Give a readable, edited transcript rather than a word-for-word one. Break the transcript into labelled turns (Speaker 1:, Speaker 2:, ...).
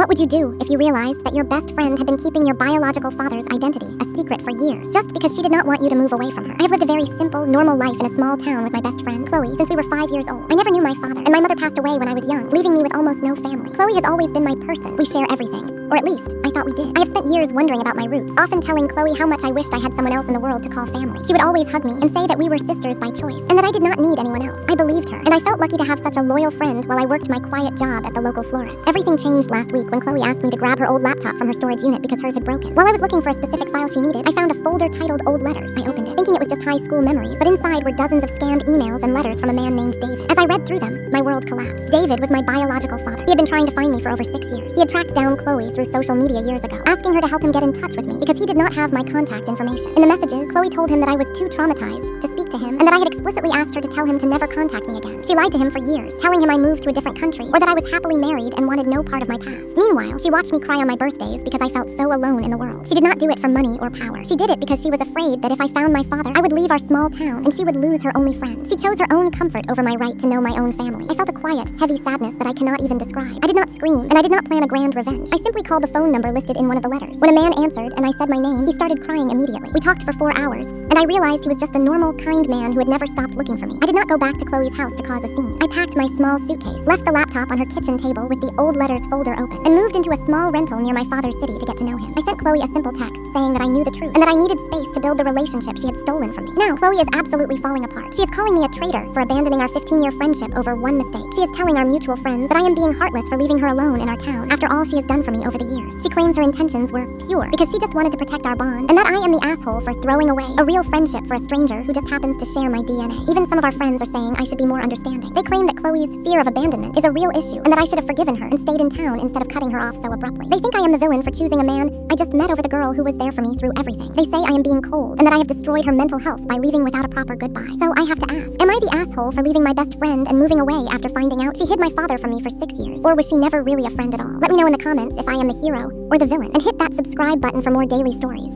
Speaker 1: What would you do if you realized that your best friend had been keeping your biological father's identity a secret for years, just because she did not want you to move away from her? I have lived a very simple, normal life in a small town with my best friend, Chloe, since we were 5 years old. I never knew my father, and my mother passed away when I was young, leaving me with almost no family. Chloe has always been my person. We share everything. Or at least, I thought we did. I have spent years wondering about my roots, often telling Chloe how much I wished I had someone else in the world to call family. She would always hug me and say that we were sisters by choice, and that I did not need anyone else. I believed her, and I felt lucky to have such a loyal friend while I worked my quiet job at the local florist. Everything changed last week when Chloe asked me to grab her old laptop from her storage unit because hers had broken. While I was looking for a specific file she needed, I found a folder titled Old Letters. I opened it, thinking it was just high school memories, but inside were dozens of scanned emails and letters from a man named David. As I read through them, my world collapsed. David was my biological father. He had been trying to find me for over 6 years. He had tracked down Chloe through social media years ago, asking her to help him get in touch with me because he did not have my contact information. In the messages, Chloe told him that I was too traumatized to speak to him, and that I had explicitly asked her to tell him to never contact me again. She lied to him for years, telling him I moved to a different country, or that I was happily married and wanted no part of my past. Meanwhile, she watched me cry on my birthdays because I felt so alone in the world. She did not do it for money or power. She did it because she was afraid that if I found my father, I would leave our small town and she would lose her only friend. She chose her own comfort over my right to know my own family. I felt a quiet, heavy sadness that I cannot even describe. I did not scream, and I did not plan a grand revenge. I simply called the phone number listed in one of the letters. When a man answered and I said my name, he started crying immediately. We talked for 4 hours, and I realized he was just a normal, kind man who had never stopped looking for me. I did not go back to Chloe's house to cause a scene. I packed my small suitcase, left the laptop on her kitchen table with the old letters folder open, and moved into a small rental near my father's city to get to know him. I sent Chloe a simple text saying that I knew the truth, and that I needed space to build the relationship she had stolen from me. Now, Chloe is absolutely falling apart. She is calling me a traitor for abandoning our 15-year friendship over one mistake. She is telling our mutual friends that I am being heartless for leaving her alone in our town after all she has done for me over the years. She claims her intentions were pure because she just wanted to protect our bond, and that I am the asshole for throwing away a real friendship for a stranger who just happens to share my DNA. Even some of our friends are saying I should be more understanding. They claim that Chloe's fear of abandonment is a real issue, and that I should have forgiven her and stayed in town instead of cutting her off so abruptly. They think I am the villain for choosing a man I just met over the girl who was there for me through everything. They say I am being cold, and that I have destroyed her mental health by leaving without a proper goodbye. So I have to ask, am I the asshole for leaving my best friend and moving away after finding out she hid my father from me for 6 years? Or was she never really a friend at all? Let me know in the comments if I am the hero or the villain, and hit that subscribe button for more daily stories.